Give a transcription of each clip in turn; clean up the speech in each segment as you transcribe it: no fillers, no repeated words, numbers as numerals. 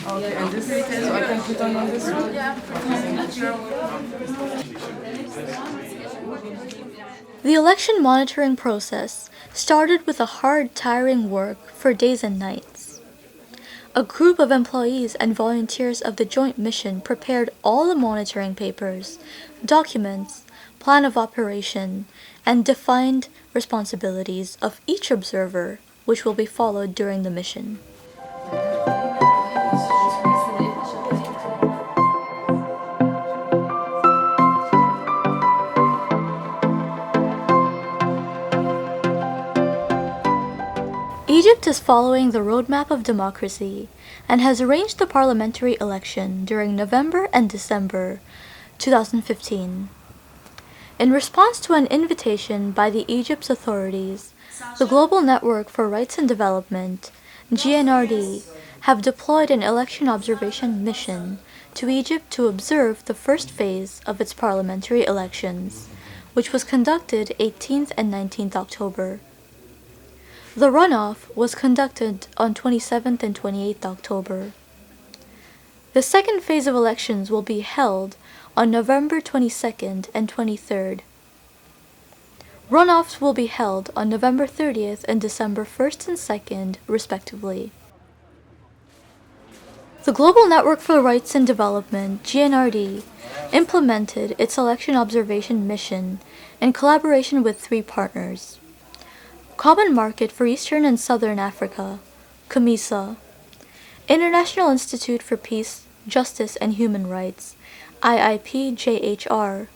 Okay, and this details I can put on this one? The election monitoring process started with a hard, tiring work for days and nights. A group of employees and volunteers of the joint mission prepared all the monitoring papers, documents, plan of operation, and defined responsibilities of each observer, which will be followed during the mission. Egypt is following the roadmap of democracy and has arranged the parliamentary election during November and December 2015. In response to an invitation by the Egypt's authorities, the Global Network for Rights and Development, Gnrd, have deployed an election observation mission to Egypt to observe the first phase of its parliamentary elections, which was conducted 18th and 19th October. The runoff was conducted on 27th and 28th October. The second phase of elections will be held on November 22nd and 23rd. Runoffs will be held on November 30th and December 1st and 2nd, respectively. The Global Network for Rights and Development, GNRD, implemented its election observation mission in collaboration with 3 partners: Common Market for Eastern and Southern Africa, COMESA, International Institute for Peace, Justice and Human Rights, IIPJHR,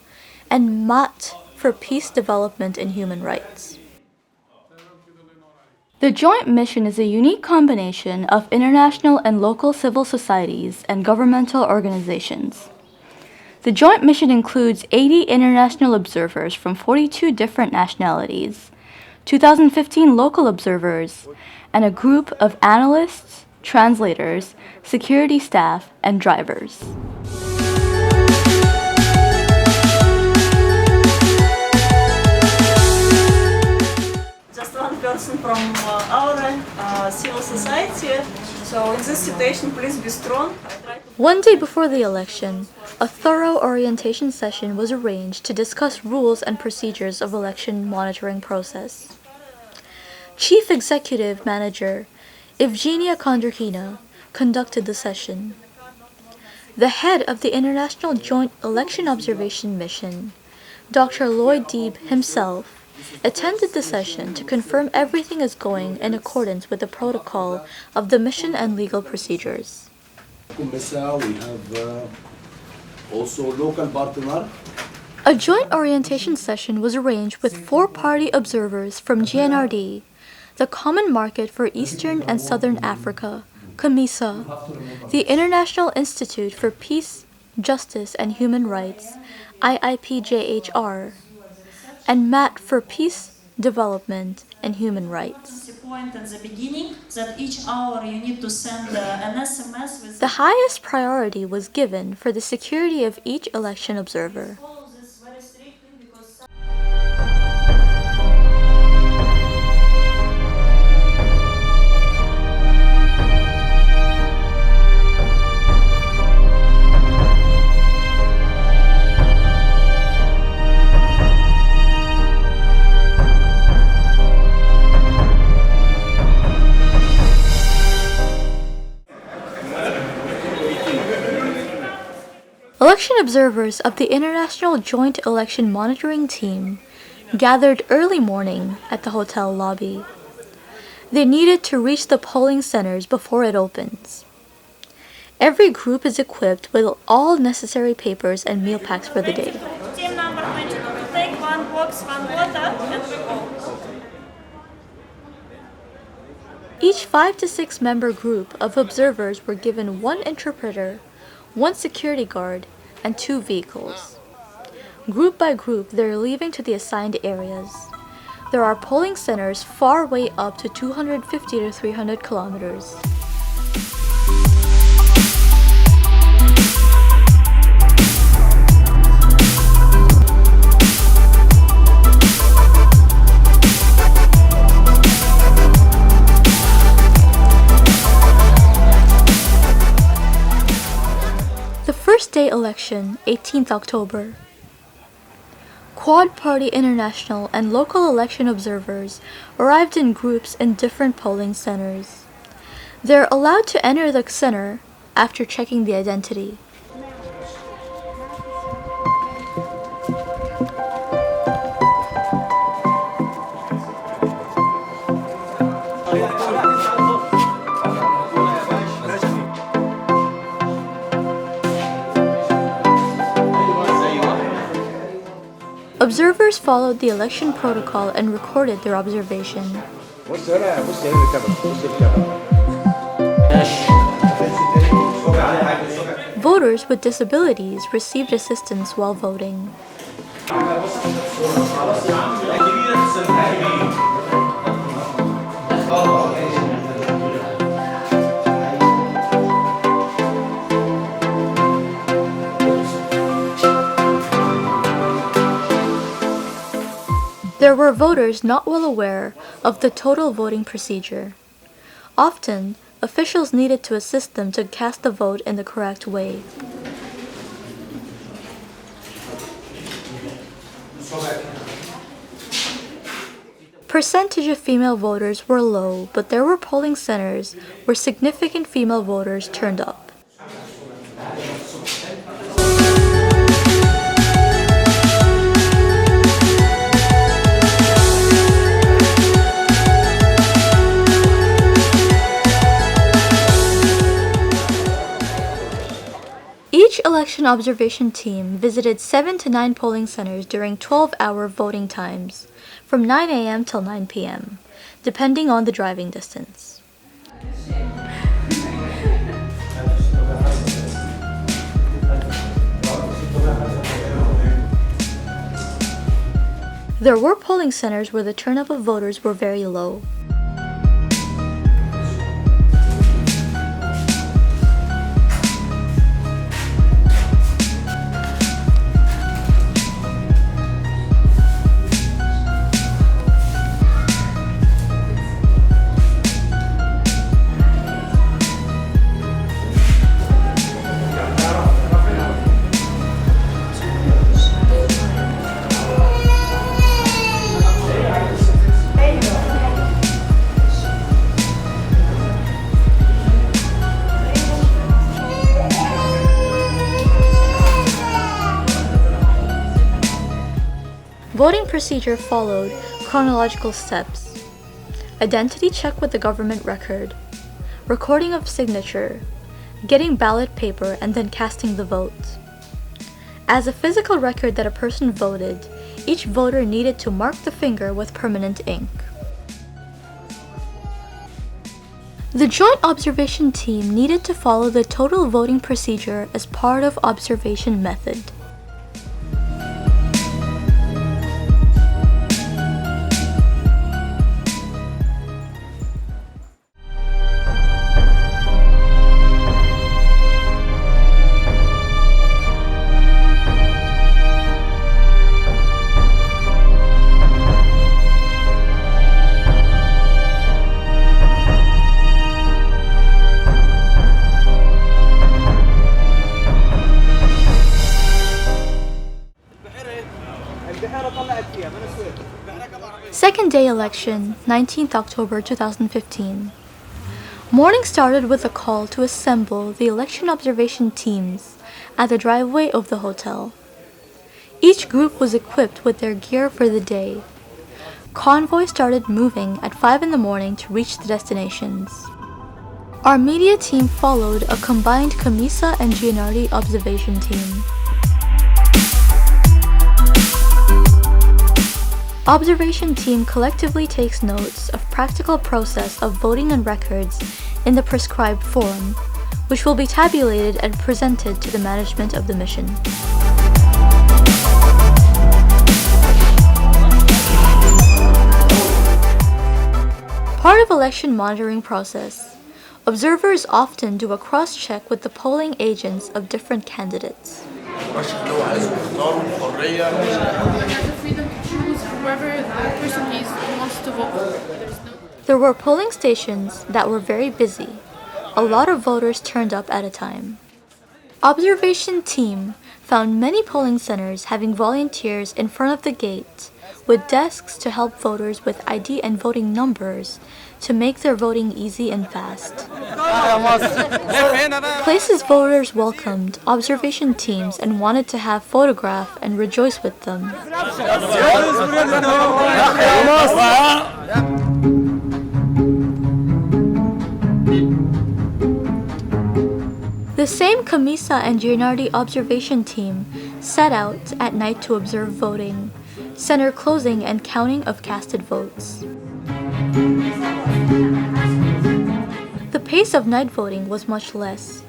and MAT for Peace, Development and Human Rights. The joint mission is a unique combination of international and local civil societies and governmental organizations. The joint mission includes 80 international observers from 42 different nationalities, 2015 local observers, and a group of analysts, translators, security staff, and drivers. Just one person from our civil society, so in this situation, please be strong. One day before the election, a thorough orientation session was arranged to discuss rules and procedures of election monitoring process. Chief Executive Manager Evgenia Kondrakina conducted the session. The head of the International Joint Election Observation Mission, Dr.Deeb himself, attended the session to confirm everything is going in accordance with the protocol of the mission and legal procedures. We have also local partner. A joint orientation session was arranged with 4 party observers from GNRD, the Common Market for Eastern and Southern Africa, COMESA, the International Institute for Peace, Justice and Human Rights, IIPJHR, and MAT for Peace, Development and Human Rights. Point at the beginning that each hour you need to send an SMS with The highest priority was given for the security of each election observer. follow this very strictly because Election observers of the International Joint Election Monitoring Team gathered early morning at the hotel lobby. They needed to reach the polling centers before it opens. Every group is equipped with all necessary papers and meal packs for the day. team number 22 to take one box, one water, and we go. Each 5 to 6 member group of observers were given 1 interpreter, 1 security guard, and 2 vehicles. Group by group, they're leaving to the assigned areas. There are polling centers far way up to 250 to 300 kilometers. day election, 18th October. Quad-party international and local election observers arrived in groups in different polling centers. They're allowed to enter the center after checking the identity. Observers followed the election protocol and recorded their observation. Voters with disabilities received assistance while voting. There were voters not well aware of the total voting procedure. Often, officials needed to assist them to cast the vote in the correct way. Percentage of female voters were low, but there were polling centers where significant female voters turned up. Each election observation team visited 7 to 9 polling centers during 12-hour voting times, from 9 a.m. till 9 p.m., depending on the driving distance. There were polling centers where the turnout of voters were very low. Voting procedure followed chronological steps: identity check with the government record, recording of signature, getting ballot paper, and then casting the vote. As a physical record that a person voted, each voter needed to mark the finger with permanent ink. The joint observation team needed to follow the total voting procedure as part of observation method. Second day election, 19th October 2015. Morning started with a call to assemble the election observation teams at the driveway of the hotel. Each group was equipped with their gear for the day. Convoy started moving at 5 in the morning to reach the destinations. Our media team followed a combined Camisa and Gnrd observation team. Observation team collectively takes notes of practical process of voting and records in the prescribed form, which will be tabulated and presented to the management of the mission. Part of election monitoring process, observers often do a cross-check with the polling agents of different candidates. There were polling stations that were very busy. A lot of voters turned up at a time. Observation team found many polling centers having volunteers in front of the gate with desks to help voters with ID and voting numbers to make their voting easy and fast. Places voters welcomed observation teams and wanted to have photograph and rejoice with them. The same Camisa and Gnrd observation team set out at night to observe voting, center closing and counting of casted votes. The pace of night voting was much less.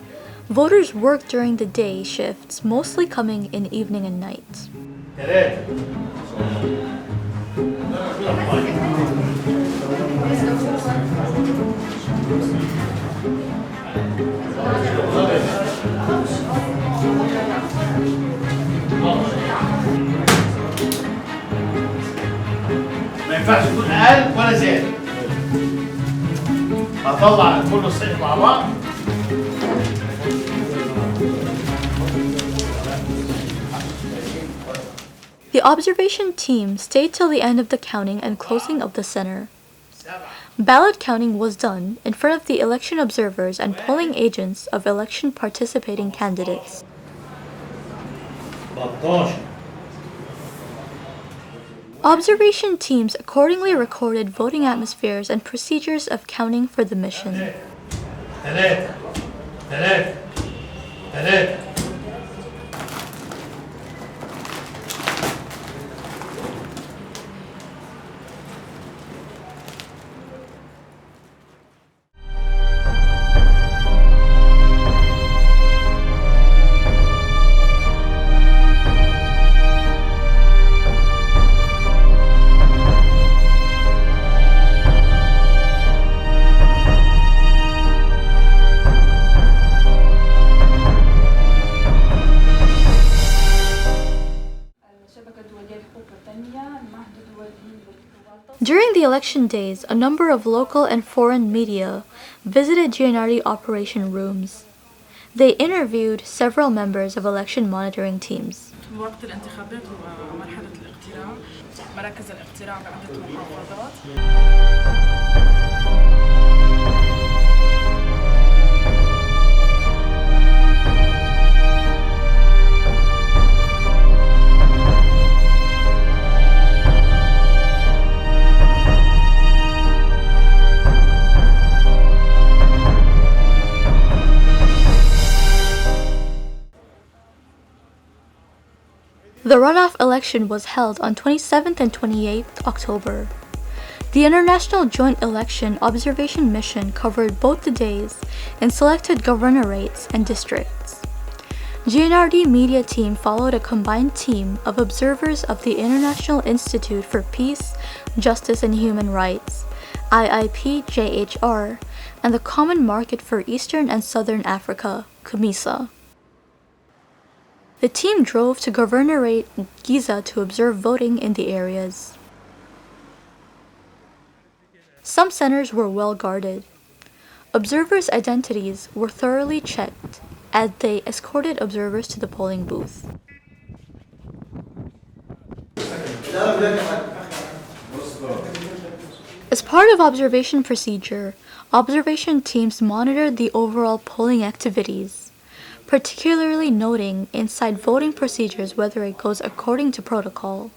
Voters worked during the day shifts, mostly coming in evening and night. ما ينفعش تكون اقل ولا زياده. هطلع كله الصيف مع بعض. The observation team stayed till the end of the counting and closing of the center. Ballot counting was done in front of the election observers and polling agents of election participating candidates. Observation teams accordingly recorded voting atmospheres and procedures of counting for the mission. During the election days, a number of local and foreign media visited Gnrd operation rooms. They interviewed several members of election monitoring teams. وقت الانتخابات ومرحلة الاقتراع مراكز الاقتراع بعدة محافظات. The runoff election was held on 27th and 28th October. The International Joint Election Observation Mission covered both the days and selected governorates and districts. Gnrd media team followed a combined team of observers of the International Institute for Peace, Justice and Human Rights, IIPJHR, and the Common Market for Eastern and Southern Africa, COMESA. The team drove to Governorate Giza to observe voting in the areas. Some centers were well guarded. Observers' identities were thoroughly checked as they escorted observers to the polling booth. As part of observation procedure, observation teams monitored the overall polling activities, particularly noting inside voting procedures whether it goes according to protocol.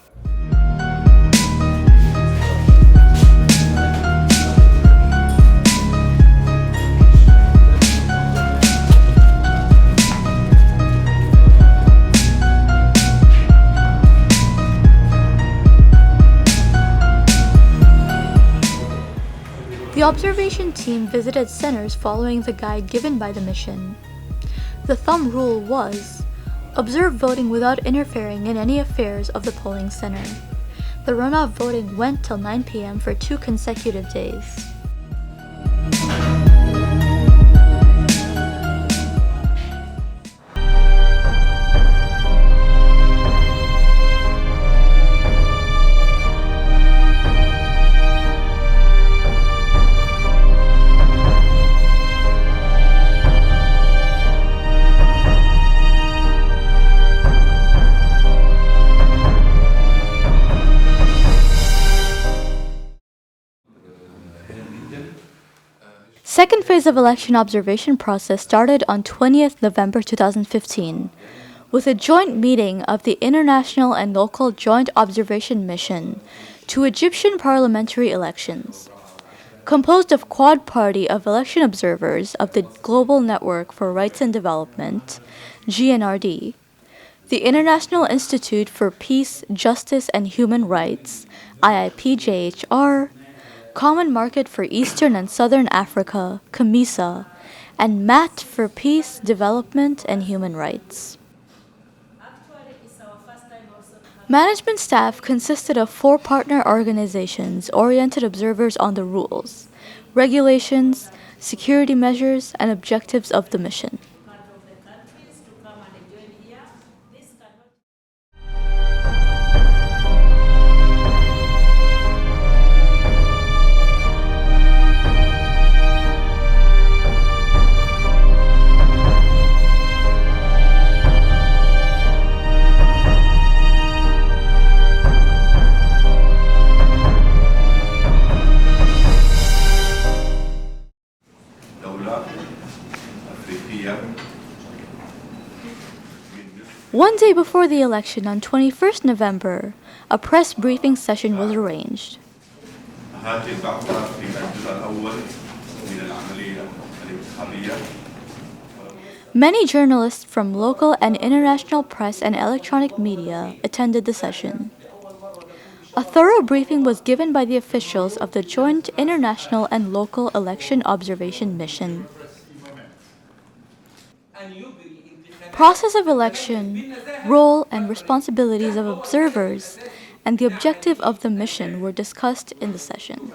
The observation team visited centers following the guide given by the mission. The thumb rule was, observe voting without interfering in any affairs of the polling center. The runoff voting went till 9 p.m. for 2 consecutive days. second phase of election observation process started on 20th November 2015 with a joint meeting of the International and Local Joint Observation Mission to Egyptian parliamentary elections. Composed of Quad Party of election observers of the Global Network for Rights and Development, Gnrd, the International Institute for Peace, Justice and Human Rights, IIPJHR, Common Market for Eastern and Southern Africa, COMESA, and MAT for Peace, Development and Human Rights. Management staff consisted of 4 partner organizations oriented observers on the rules, regulations, security measures, and objectives of the mission. One day before the election, on 21st November, a press briefing session was arranged. Many journalists from local and international press and electronic media attended the session. A thorough briefing was given by the officials of the Joint International and Local Election Observation Mission. Process of election, role and responsibilities of observers, and the objective of the mission were discussed in the session.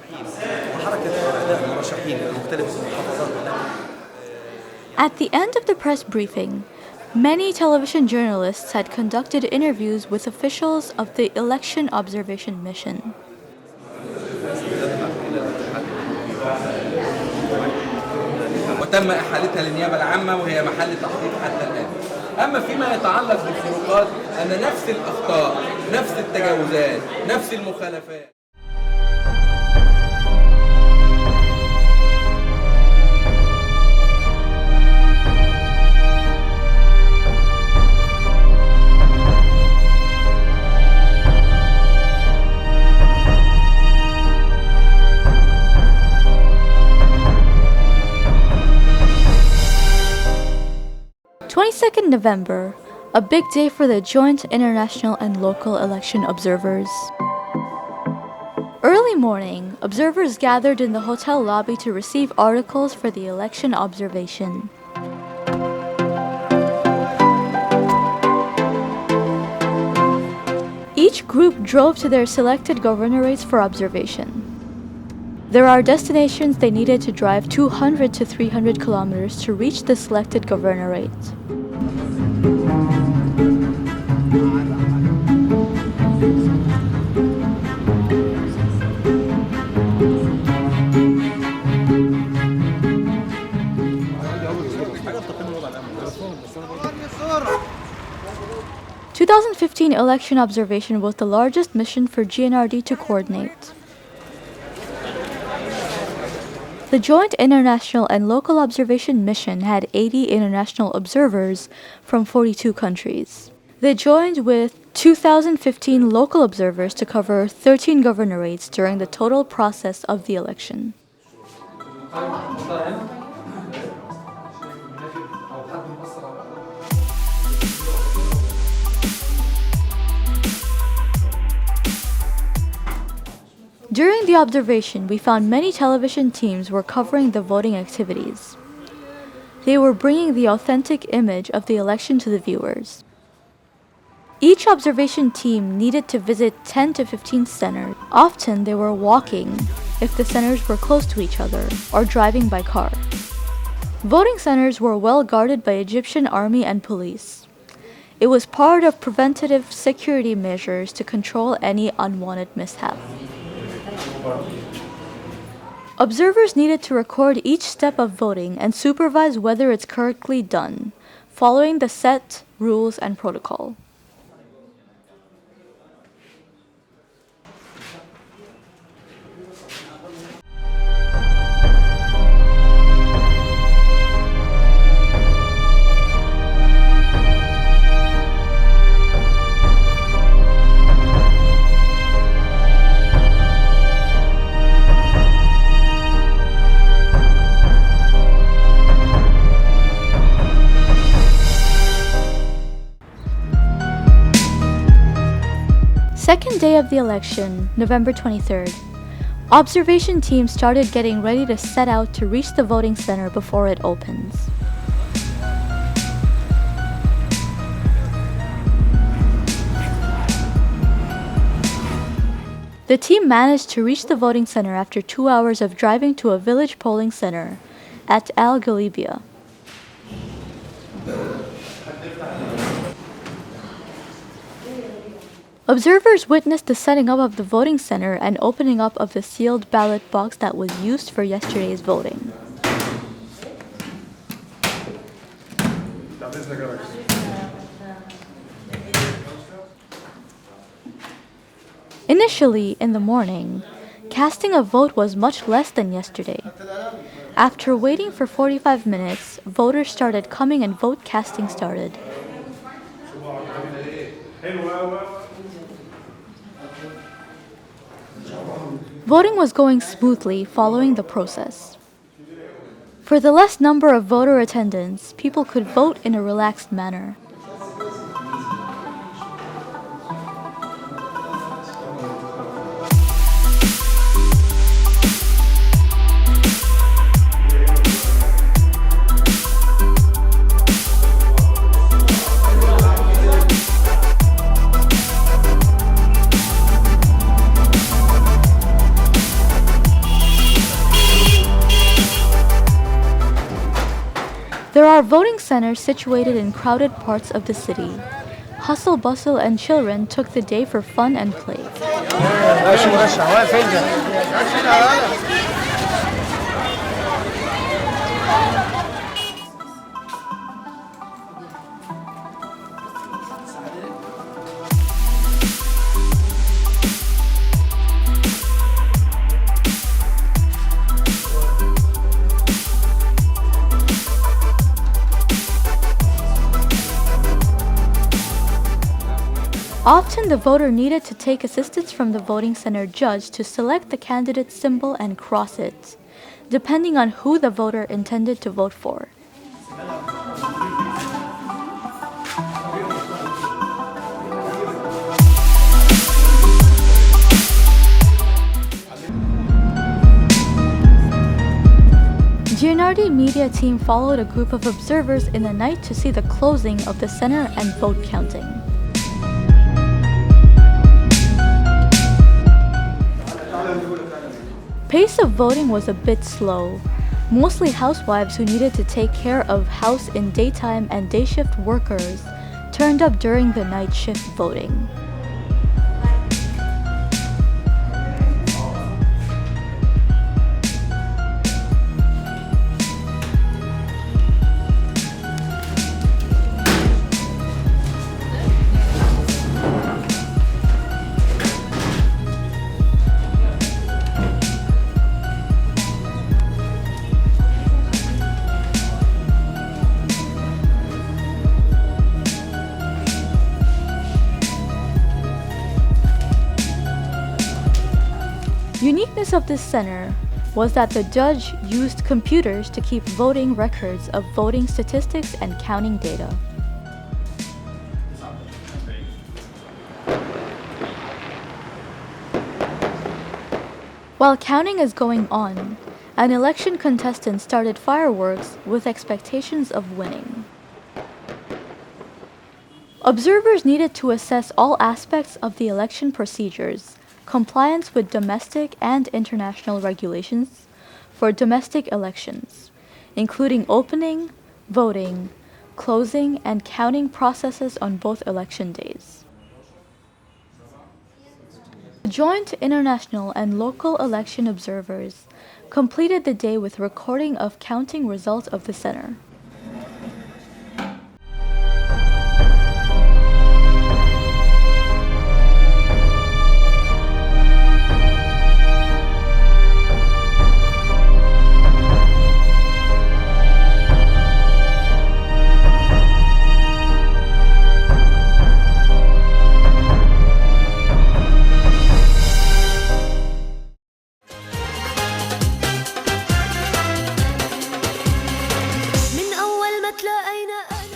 At the end of the press briefing, many television journalists had conducted interviews with officials of the Election Observation Mission. وتم إحالتها للنيابة العامة وهي محل تحقيق حتى الآن. أما فيما يتعلق بالفروقات أن نفس الأخطاء، نفس التجاوزات، نفس المخالفات. November, a big day for the joint international and local election observers. Early morning, observers gathered in the hotel lobby to receive articles for the election observation. Each group drove to their selected governorates for observation. There are destinations they needed to drive 200 to 300 kilometers to reach the selected governorate. The 2015 election observation was the largest mission for Gnrd to coordinate. The Joint International and Local Observation Mission had 80 international observers from 42 countries. They joined with 2015 local observers to cover 13 governorates during the total process of the election. During the observation, we found many television teams were covering the voting activities. They were bringing the authentic image of the election to the viewers. Each observation team needed to visit 10 to 15 centers. Often they were walking if the centers were close to each other or driving by car. Voting centers were well guarded by Egyptian army and police. It was part of preventative security measures to control any unwanted mishap. Observers needed to record each step of voting and supervise whether it's correctly done, following the set rules and protocol. Second day of the election, November 23rd. Observation teams started getting ready to set out to reach the voting center before it opens. The team managed to reach the voting center after 2 hours of driving to a village polling center at Al Galibia. Observers witnessed the setting up of the voting center and opening up of the sealed ballot box that was used for yesterday's voting. Initially, in the morning, casting a vote was much less than yesterday. After waiting for 45 minutes, voters started coming and vote casting started. Voting was going smoothly following the process. For the less number of voter attendants, people could vote in a relaxed manner. There are voting centers situated in crowded parts of the city. Hustle, bustle, and children took the day for fun and play. Often the voter needed to take assistance from the voting center judge to select the candidate symbol and cross it, depending on who the voter intended to vote for. Gnrd media team followed a group of observers in the night to see the closing of the center and vote counting. Pace of voting was a bit slow. Mostly housewives who needed to take care of house in daytime and day shift workers turned up during the night shift voting. Uniqueness of this center was that the judge used computers to keep voting records of voting statistics and counting data. While counting is going on, an election contestant started fireworks with expectations of winning. Observers needed to assess all aspects of the election procedures, compliance with domestic and international regulations for domestic elections, including opening, voting, closing, and counting processes on both election days. Joint international and local election observers completed the day with recording of counting results of the center.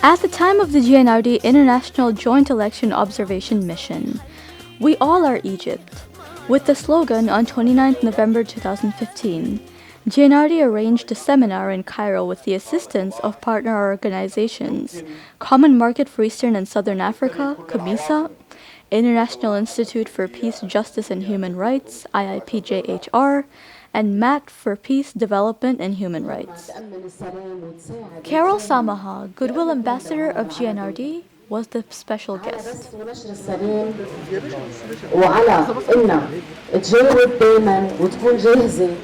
At the time of the Gnrd International Joint Election Observation Mission, We all are Egypt. With the slogan on 29 November 2015, Gnrd arranged a seminar in Cairo with the assistance of partner organizations, Common Market for Eastern and Southern Africa, COMISA, International Institute for Peace, Justice and Human Rights, IIPJHR, and MAT for Peace, Development and Human Rights. Carol Samaha, Goodwill Ambassador of Gnrd, was the special guest. وعلى إنها تجاوب دايما وتكون جاهزة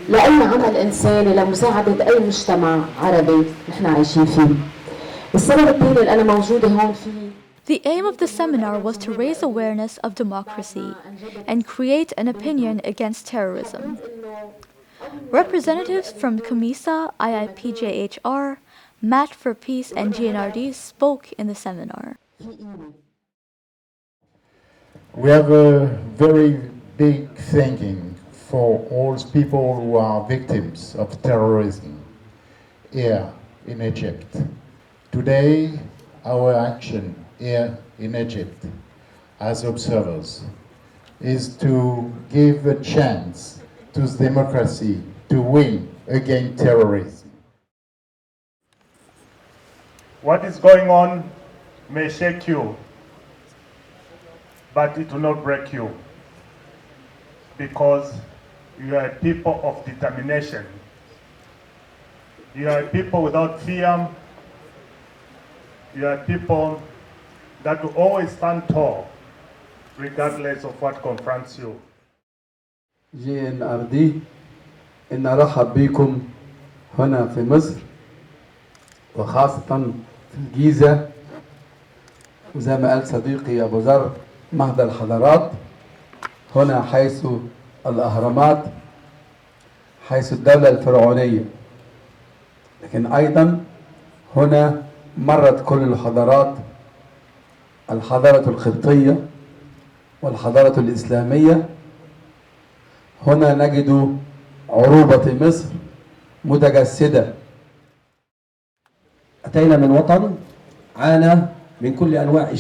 لأي عمل إنساني لمساعدة أي مجتمع عربي نحن عايشين فيه. السبب الثاني اللي أنا موجودة هون فيه. The aim of the seminar was to raise awareness of democracy and create an opinion against terrorism. Representatives from COMISA, IIPJHR, MAT for Peace and Gnrd spoke in the seminar. We have a very big thanking for all people who are victims of terrorism here in Egypt. Today, our action here in Egypt as observers is to give a chance to democracy to win against terrorism. What is going on may shake you, but it will not break you, because you are people of determination. You are people without fear. You are people that will always stand tall, regardless of what confronts you. Gnrd إن أرحب بكم هنا في مصر وخاصة في الجيزة، وزي ما قال صديقي أبو ذر مهد الحضارات، هنا حيث الأهرامات، حيث الدولة الفرعونية، لكن أيضا هنا مرت كل الحضارات، الحضارة القبطية والحضارة الإسلامية. هنا نجد عروبة مصر متجسدة. أتينا من وطن عانى من كل أنواع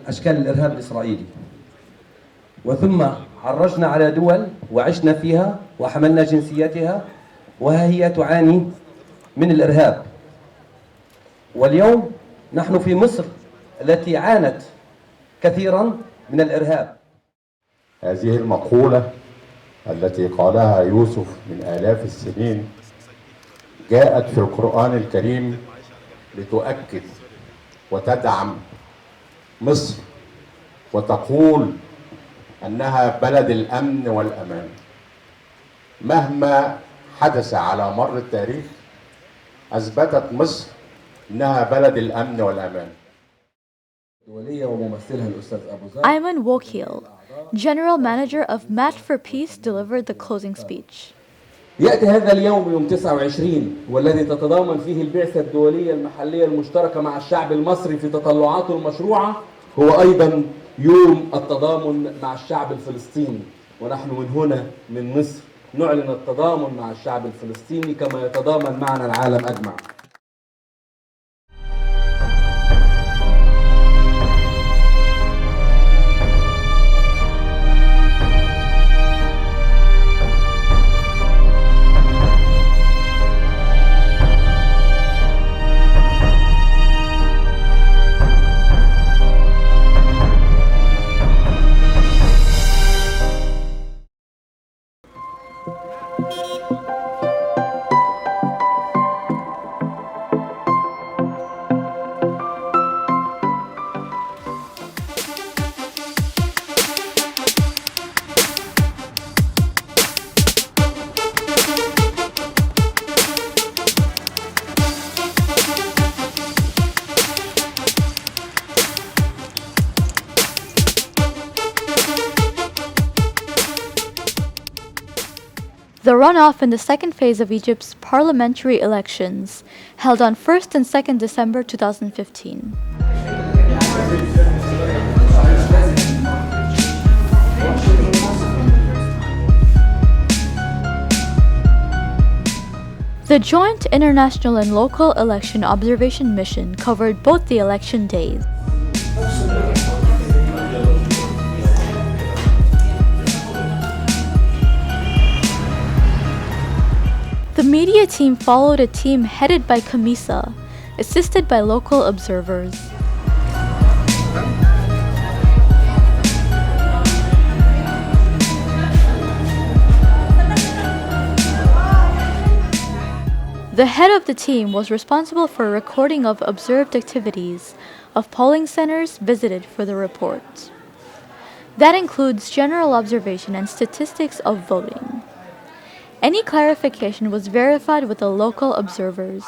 أشكال الإرهاب الإسرائيلي، وثم عرجنا على دول وعشنا فيها وحملنا جنسيتها وها هي تعاني من الإرهاب. واليوم نحن في مصر التي عانت كثيرا من الإرهاب. هذه المقولة التي قالها يوسف من آلاف السنين جاءت في القرآن الكريم لتؤكد وتدعم مصر وتقول أنها بلد الأمن والأمان. مهما حدث على مر التاريخ أثبتت مصر أنها بلد الأمن والأمان. Ayman Wokil, General Manager of MAT for Peace, delivered the closing speech. يأتي هذا اليوم يوم 29 والذي تتضامن فيه البعثة الدولية المحلية المشتركة مع الشعب المصري في تطلعاته المشروعة، هو أيضا يوم التضامن مع الشعب الفلسطيني، ونحن من هنا من مصر نعلن التضامن مع الشعب الفلسطيني كما يتضامن معنا العالم أجمع. The runoff in the second phase of Egypt's parliamentary elections, held on 1st and 2nd December 2015. The joint international and local election observation mission covered both the election days. The media team followed a team headed by Kamisa, assisted by local observers. The head of the team was responsible for recording of observed activities of polling centers visited for the report. That includes general observation and statistics of voting. Any clarification was verified with the local observers.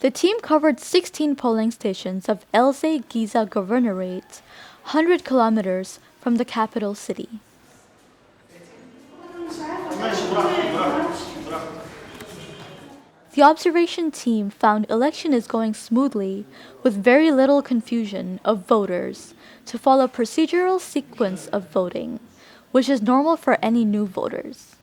The team covered 16 polling stations of Elze Giza Governorate, 100 kilometers from the capital city. The observation team found election is going smoothly with very little confusion of voters to follow procedural sequence of voting, which is normal for any new voters.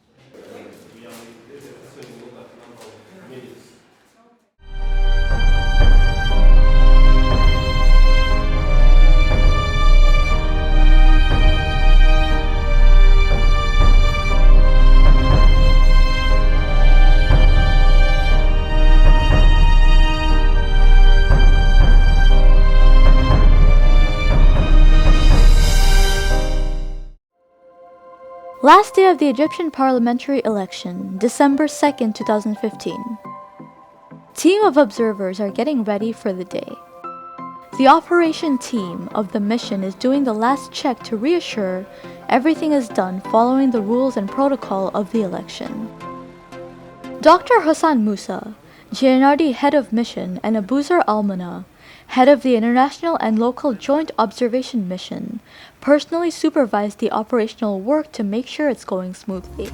Last day of the Egyptian parliamentary election, December 2nd, 2015. Team of observers are getting ready for the day. The operation team of the mission is doing the last check to reassure everything is done following the rules and protocol of the election. Dr. Hassan Musa, Gnrd head of mission, and Abuzar Almana, head of the International and Local Joint Observation Mission, personally supervised the operational work to make sure it's going smoothly.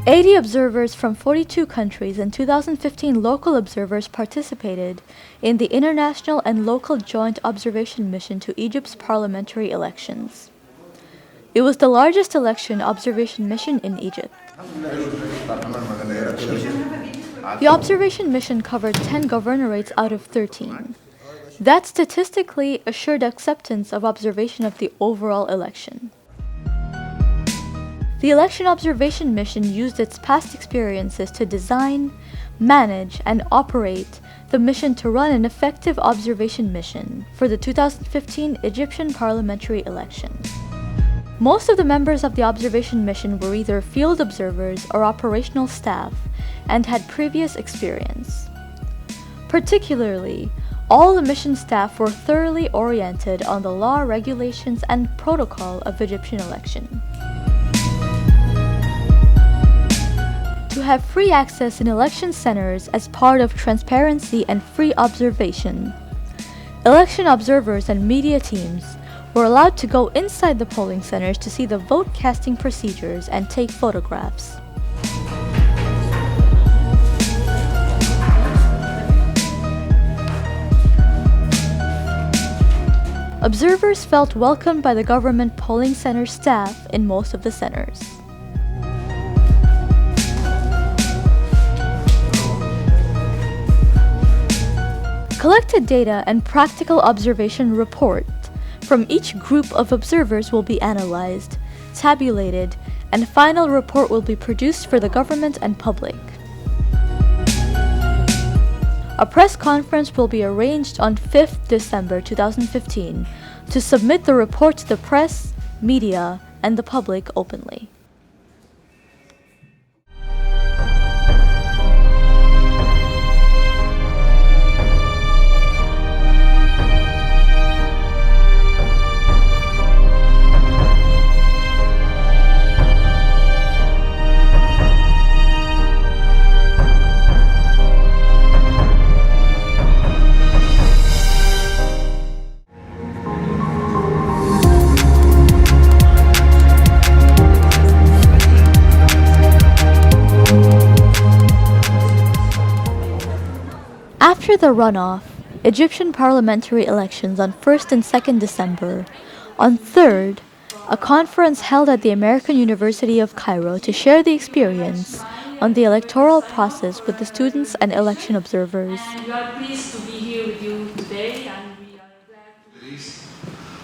"80 observers from 42 countries and 2015 local observers participated in the International and Local Joint Observation Mission to Egypt's parliamentary elections. It was the largest election observation mission in Egypt. The observation mission covered 10 governorates out of 13. That statistically assured acceptance of observation of the overall election. The election observation mission used its past experiences to design, manage, and operate the mission to run an effective observation mission for the 2015 Egyptian parliamentary election. Most of the members of the observation mission were either field observers or operational staff and had previous experience. Particularly, all the mission staff were thoroughly oriented on the law, regulations, and protocol of Egyptian election. To have free access in election centers as part of transparency and free observation, election observers and media teams were allowed to go inside the polling centers to see the vote casting procedures and take photographs. Observers felt welcomed by the government polling center staff in most of the centers. Collected data and practical observation report from each group of observers will be analyzed, tabulated, and final report will be produced for the government and public. A press conference will be arranged on 5th December 2015 to submit the report to the press, media, and the public openly. After the runoff, Egyptian parliamentary elections on 1st and 2nd December, on 3rd, a conference held at the American University of Cairo to share the experience on the electoral process with the students and election observers. And we are pleased to be here with you today, and we are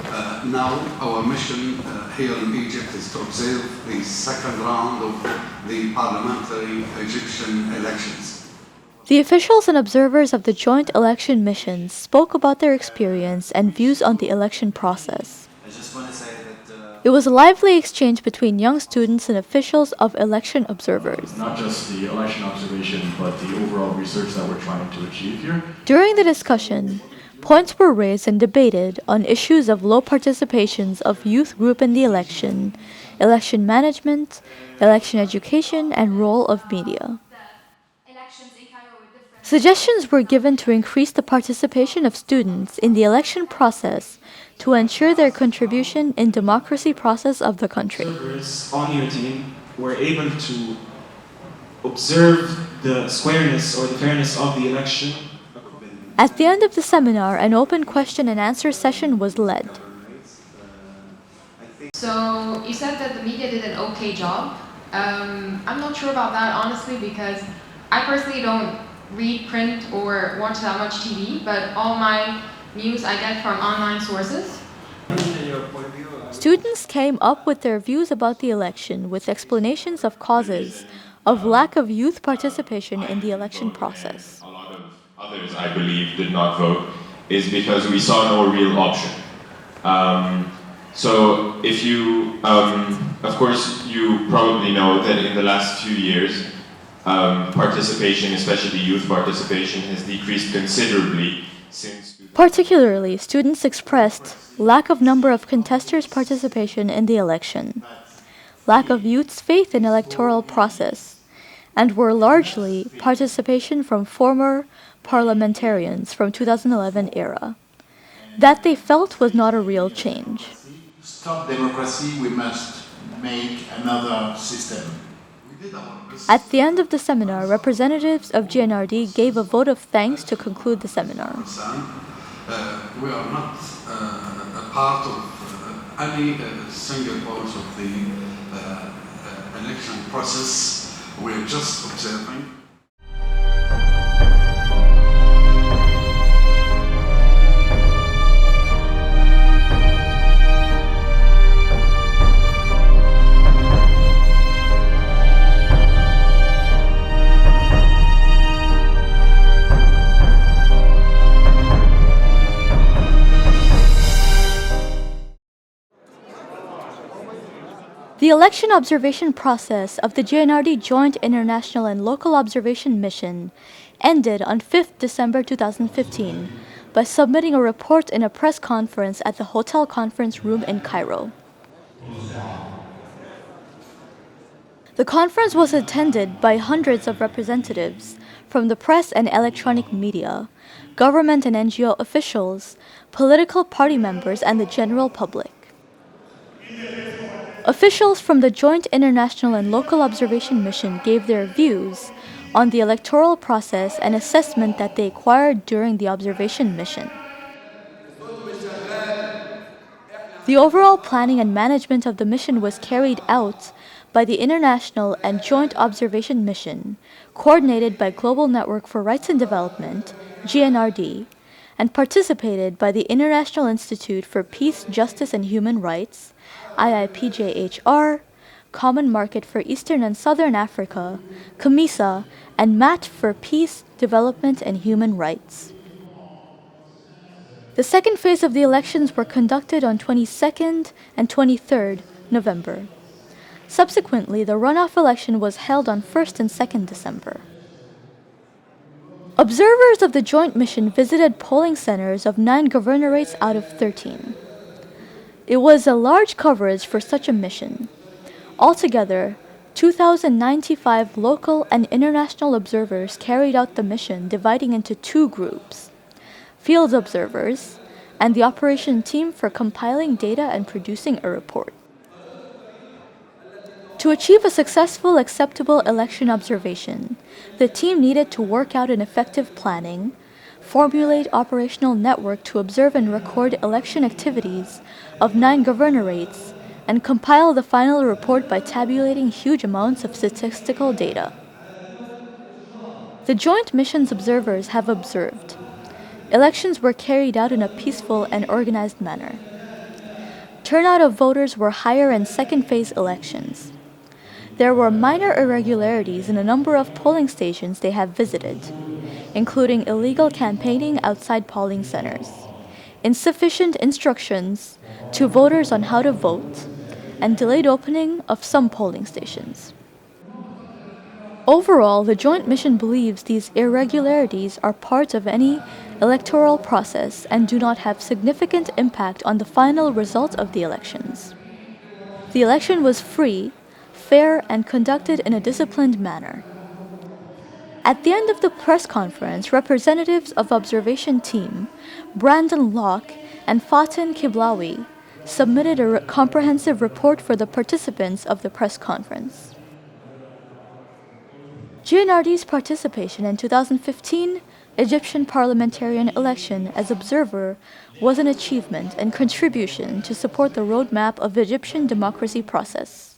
glad to... Now our mission here in Egypt is to observe the second round of the parliamentary Egyptian elections. The officials and observers of the joint election missions spoke about their experience and views on the election process. I just want to say that it was a lively exchange between young students and officials of election observers. Not just the election observation, but the overall research that we're trying to achieve here. During the discussion, points were raised and debated on issues of low participations of youth group in the election, election management, election education, and role of media. Suggestions were given to increase the participation of students in the election process to ensure their contribution in democracy process of the country. Observers on your team were able to observe the squareness or the fairness of the election. At the end of the seminar, an open question and answer session was led. So you said that the media did an okay job. I'm not sure about that, honestly, because I personally don't read print or watch that much TV, but all my news I get from online sources. Students came up with their views about the election with explanations of causes of lack of youth participation in the election process. A lot of others, I believe, did not vote is because we saw no real option. So if you, of course, you probably know that in the last few years, participation, especially youth participation, has decreased considerably since... Particularly, students expressed lack of number of contestants' participation in the election, lack of youth's faith in electoral process, and were largely participation from former parliamentarians from 2011 era, that they felt was not a real change. Stop democracy, we must make another system. At the end of the seminar, representatives of Gnrd gave a vote of thanks to conclude the seminar. We are not a part of any single part of the election process. We are just observing. The election observation process of the Gnrd Joint International and Local Observation Mission ended on 5th December 2015 by submitting a report in a press conference at the Hotel Conference Room in Cairo. The conference was attended by hundreds of representatives from the press and electronic media, government and NGO officials, political party members, and the general public. Officials from the Joint International and Local Observation Mission gave their views on the electoral process and assessment that they acquired during the observation mission. The overall planning and management of the mission was carried out by the International and Joint Observation Mission, coordinated by Global Network for Rights and Development, Gnrd, and participated by the International Institute for Peace, Justice and Human Rights, IIPJHR, Common Market for Eastern and Southern Africa, COMISA, and MAT for Peace, Development and Human Rights. The second phase of the elections were conducted on 22nd and 23rd November. Subsequently, the runoff election was held on 1st and 2nd December. Observers of the joint mission visited polling centers of 9 governorates out of 13. It was a large coverage for such a mission. Altogether, 2,095 local and international observers carried out the mission, dividing into 2 groups: field observers and the operation team for compiling data and producing a report. To achieve a successful, acceptable election observation, the team needed to work out an effective planning, formulate operational network to observe and record election activities of 9 governorates, and compile the final report by tabulating huge amounts of statistical data. The joint mission's observers have observed elections were carried out in a peaceful and organized manner. Turnout of voters were higher in second phase elections. There were minor irregularities in a number of polling stations they have visited, including illegal campaigning outside polling centers, insufficient instructions to voters on how to vote, and delayed opening of some polling stations. Overall, the joint mission believes these irregularities are part of any electoral process and do not have significant impact on the final result of the elections. The election was free, fair, and conducted in a disciplined manner. At the end of the press conference, representatives of observation team, Brandon Locke and Fatin Kiblawi, submitted a comprehensive report for the participants of the press conference. Gnrd's participation in 2015 Egyptian parliamentarian election as observer was an achievement and contribution to support the roadmap of Egyptian democracy process.